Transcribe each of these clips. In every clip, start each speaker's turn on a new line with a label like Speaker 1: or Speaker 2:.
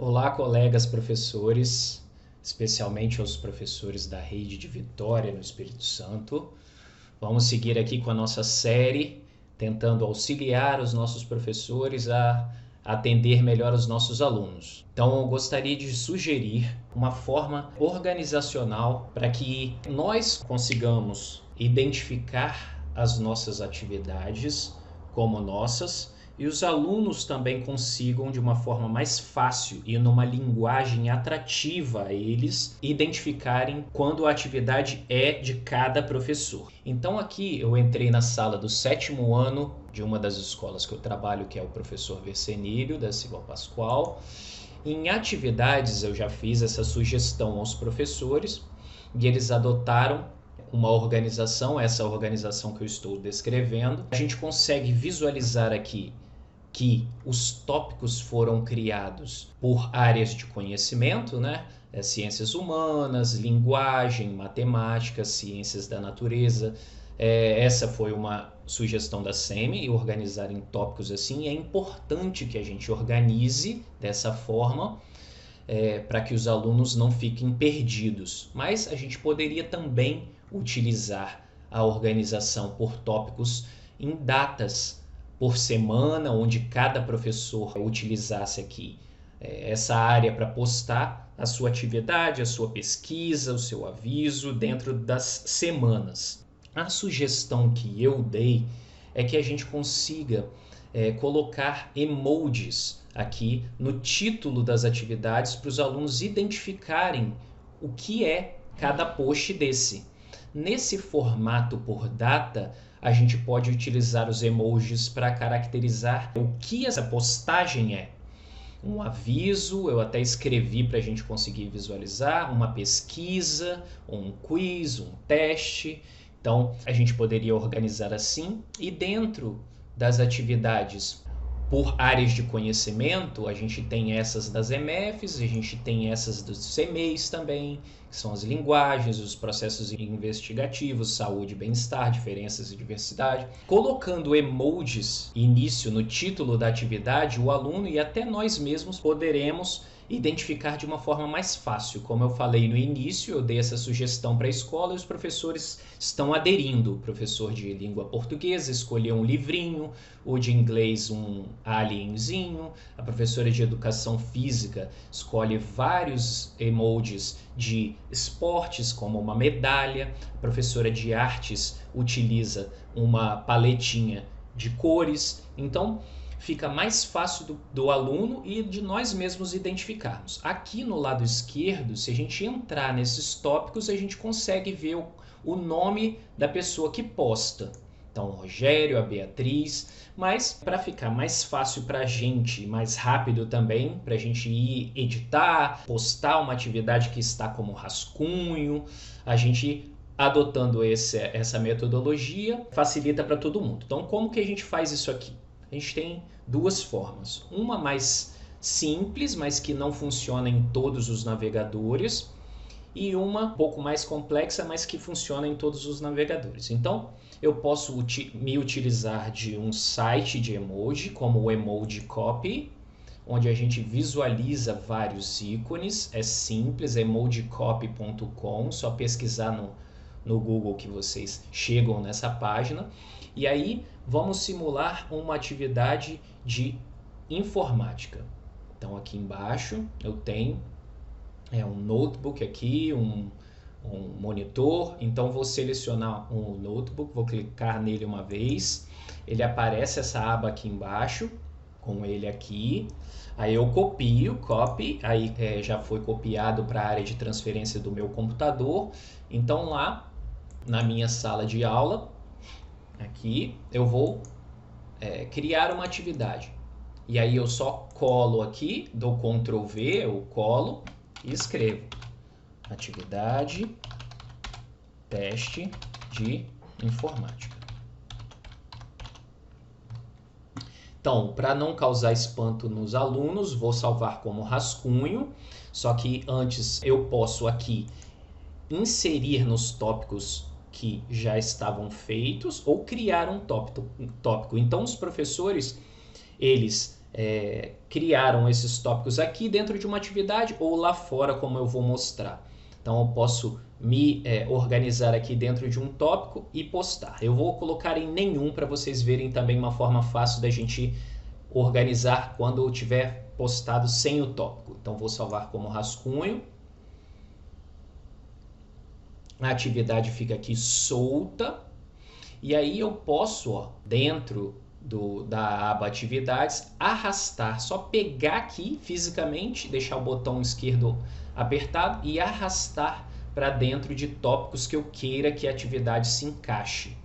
Speaker 1: Olá, colegas professores, especialmente aos professores da Rede de Vitória no Espírito Santo. Vamos seguir aqui com a nossa série, tentando auxiliar os nossos professores a atender melhor os nossos alunos. Então, eu gostaria de sugerir uma forma organizacional para que nós consigamos identificar as nossas atividades como nossas e os alunos também consigam, de uma forma mais fácil e numa linguagem atrativa a eles, identificarem quando a atividade é de cada professor. Então aqui eu entrei na sala do 7º ano de uma das escolas que eu trabalho, que é o professor Vercenilio, da Silva Pascoal. Em atividades eu já fiz essa sugestão aos professores e eles adotaram uma organização, essa organização que eu estou descrevendo. A gente consegue visualizar aqui que os tópicos foram criados por áreas de conhecimento, né? Ciências humanas, linguagem, matemática, ciências da natureza. Essa foi uma sugestão da SEMI, organizar em tópicos assim. É importante que a gente organize dessa forma, para que os alunos não fiquem perdidos. Mas a gente poderia também utilizar a organização por tópicos em datas por semana, onde cada professor utilizasse aqui essa área para postar a sua atividade, a sua pesquisa, o seu aviso dentro das semanas. A sugestão que eu dei é que a gente consiga colocar emojis aqui no título das atividades para os alunos identificarem o que é cada post desse. Nesse formato por data, a gente pode utilizar os emojis para caracterizar o que essa postagem é. Um aviso, eu até escrevi para a gente conseguir visualizar, uma pesquisa, um quiz, um teste. Então, a gente poderia organizar assim. E dentro das atividades por áreas de conhecimento, a gente tem essas das EMEFs, a gente tem essas dos CMEIs também, que são as linguagens, os processos investigativos, saúde e bem-estar, diferenças e diversidade. Colocando emojis início no título da atividade, o aluno e até nós mesmos poderemos identificar de uma forma mais fácil. Como eu falei no início, eu dei essa sugestão para a escola e os professores estão aderindo. O professor de língua portuguesa escolheu um livrinho, o de inglês um alienzinho, a professora de educação física escolhe vários emojis de esportes, como uma medalha, a professora de artes utiliza uma paletinha de cores. Então, fica mais fácil do aluno e de nós mesmos identificarmos. Aqui no lado esquerdo, se a gente entrar nesses tópicos, a gente consegue ver o nome da pessoa que posta. Então, o Rogério, a Beatriz, mas para ficar mais fácil para a gente, mais rápido também, para a gente ir editar, postar uma atividade que está como rascunho, a gente adotando essa metodologia facilita para todo mundo. Então, como que a gente faz isso aqui? A gente tem duas formas. Uma mais simples, mas que não funciona em todos os navegadores, e uma um pouco mais complexa, mas que funciona em todos os navegadores. Então, eu posso me utilizar de um site de emoji, como o Emoji Copy, onde a gente visualiza vários ícones. É simples, é emojicopy.com, só pesquisar no Google que vocês chegam nessa página. E aí vamos simular uma atividade de informática. Então aqui embaixo eu tenho um notebook aqui, um monitor. Então vou selecionar um notebook, vou clicar nele uma vez. Ele aparece essa aba aqui embaixo, com ele aqui. Aí eu copio, copy, aí já foi copiado para a área de transferência do meu computador. Então lá na minha sala de aula, aqui eu vou criar uma atividade. E aí eu só colo aqui, dou Ctrl V, eu colo e escrevo atividade teste de informática. Então, para não causar espanto nos alunos, vou salvar como rascunho, só que antes eu posso aqui inserir nos tópicos que já estavam feitos ou criar um tópico. Então, os professores, eles criaram esses tópicos aqui dentro de uma atividade ou lá fora, como eu vou mostrar. Então eu posso me organizar aqui dentro de um tópico e postar. Eu vou colocar em nenhum para vocês verem também uma forma fácil da gente organizar quando eu tiver postado sem o tópico. Então vou salvar como rascunho. A atividade fica aqui solta. E aí eu posso, dentro da aba atividades, arrastar, só pegar aqui fisicamente, deixar o botão esquerdo apertado e arrastar para dentro de tópicos que eu queira que a atividade se encaixe.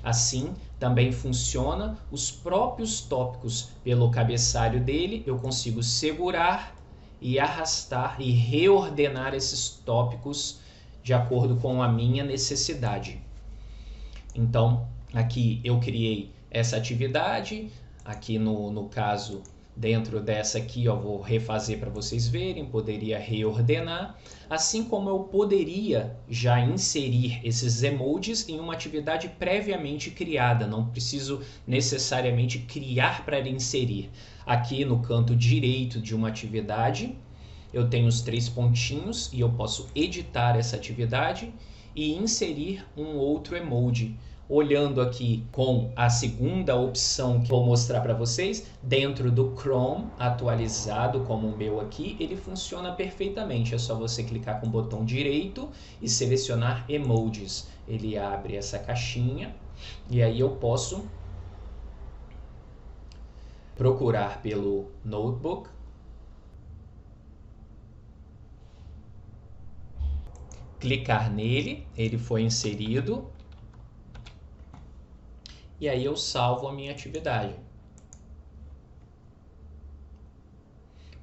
Speaker 1: Assim, também funciona os próprios tópicos pelo cabeçalho dele, eu consigo segurar e arrastar e reordenar esses tópicos de acordo com a minha necessidade. Então, aqui eu criei essa atividade, aqui no caso, dentro dessa aqui, eu vou refazer para vocês verem, poderia reordenar, assim como eu poderia já inserir esses emojis em uma atividade previamente criada, não preciso necessariamente criar para inserir. Aqui no canto direito de uma atividade, eu tenho os 3 pontinhos e eu posso editar essa atividade e inserir um outro emoji. Olhando aqui com a segunda opção que vou mostrar para vocês, dentro do Chrome atualizado como o meu aqui, ele funciona perfeitamente. É só você clicar com o botão direito e selecionar emojis. Ele abre essa caixinha e aí eu posso procurar pelo notebook, clicar nele, ele foi inserido. E aí eu salvo a minha atividade.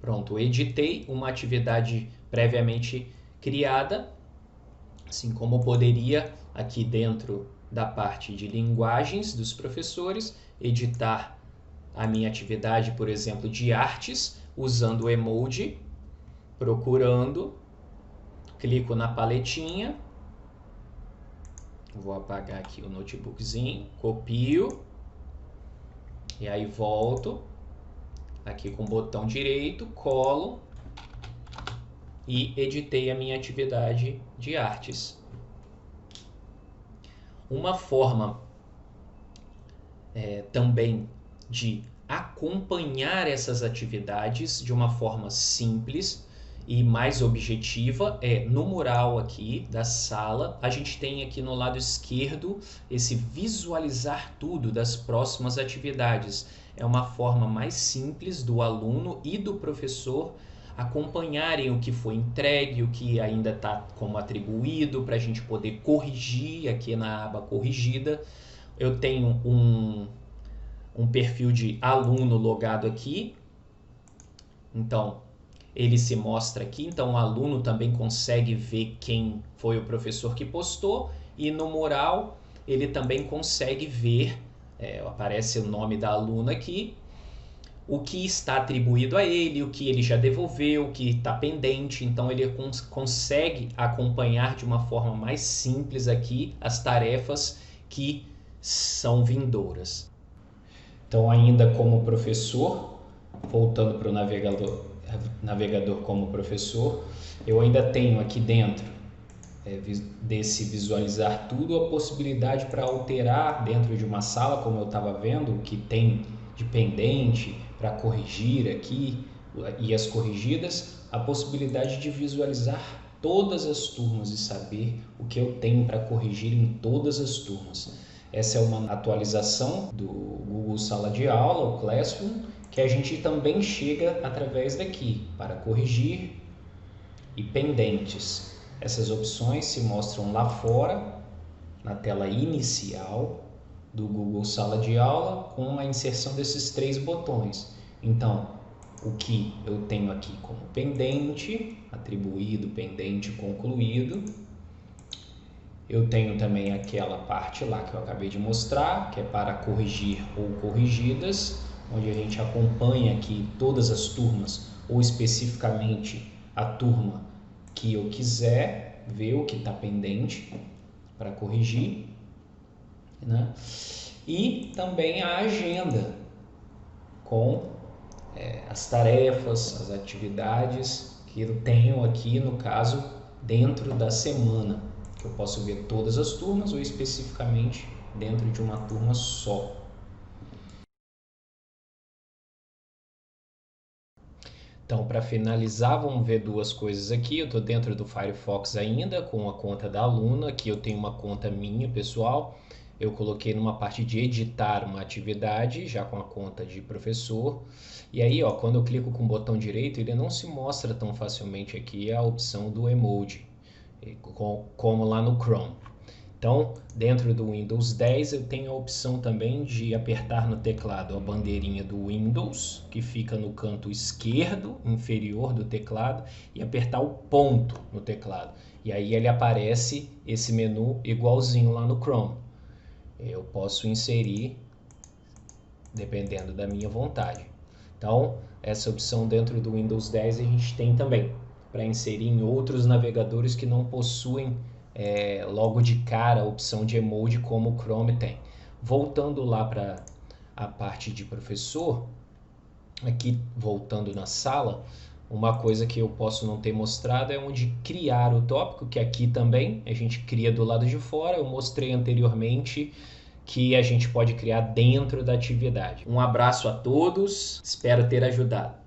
Speaker 1: Pronto, editei uma atividade previamente criada, assim como poderia aqui dentro da parte de linguagens dos professores, editar a minha atividade, por exemplo, de artes, usando o emoji, procurando, clico na paletinha, vou apagar aqui o notebookzinho, copio e aí volto aqui com o botão direito, colo e editei a minha atividade de artes. Uma forma também de acompanhar essas atividades de uma forma simples e mais objetiva no mural aqui da sala. A gente tem aqui no lado esquerdo esse visualizar tudo das próximas atividades. É uma forma mais simples do aluno e do professor acompanharem o que foi entregue, o que ainda está como atribuído, para a gente poder corrigir aqui na aba corrigida. Eu tenho um perfil de aluno logado aqui, então ele se mostra aqui, então o aluno também consegue ver quem foi o professor que postou, e no mural ele também consegue ver, aparece o nome da aluna aqui, o que está atribuído a ele, o que ele já devolveu, o que está pendente, então ele consegue acompanhar de uma forma mais simples aqui as tarefas que são vindouras. Então, ainda como professor, voltando para o navegador como professor, eu ainda tenho aqui dentro desse visualizar tudo a possibilidade para alterar dentro de uma sala, como eu estava vendo, o que tem de pendente para corrigir aqui e as corrigidas, a possibilidade de visualizar todas as turmas e saber o que eu tenho para corrigir em todas as turmas. Essa é uma atualização do Google Sala de Aula, o Classroom, que a gente também chega através daqui, para corrigir e pendentes. Essas opções se mostram lá fora, na tela inicial do Google Sala de Aula, com a inserção desses 3 botões. Então, o que eu tenho aqui como pendente, atribuído, pendente, concluído. Eu tenho também aquela parte lá que eu acabei de mostrar, que é para corrigir ou corrigidas, onde a gente acompanha aqui todas as turmas, ou especificamente a turma que eu quiser ver o que está pendente para corrigir, né? E também a agenda com as tarefas, as atividades que eu tenho aqui, no caso, dentro da semana, que eu posso ver todas as turmas ou especificamente dentro de uma turma só. Então, para finalizar, vamos ver duas coisas aqui. Eu estou dentro do Firefox ainda, com a conta da aluna. Aqui eu tenho uma conta minha, pessoal. Eu coloquei numa parte de editar uma atividade, já com a conta de professor. E aí, ó, quando eu clico com o botão direito, ele não se mostra tão facilmente aqui a opção do emoji, como lá no Chrome. Então, dentro do Windows 10, eu tenho a opção também de apertar no teclado a bandeirinha do Windows, que fica no canto esquerdo inferior do teclado, e apertar o ponto no teclado. E aí ele aparece esse menu igualzinho lá no Chrome. Eu posso inserir dependendo da minha vontade. Então, essa opção dentro do Windows 10 a gente tem também para inserir em outros navegadores que não possuem logo de cara a opção de emoji como o Chrome tem. Voltando lá para a parte de professor, aqui voltando na sala, uma coisa que eu posso não ter mostrado é onde criar o tópico, que aqui também a gente cria do lado de fora. Eu mostrei anteriormente que a gente pode criar dentro da atividade. Um abraço a todos, espero ter ajudado.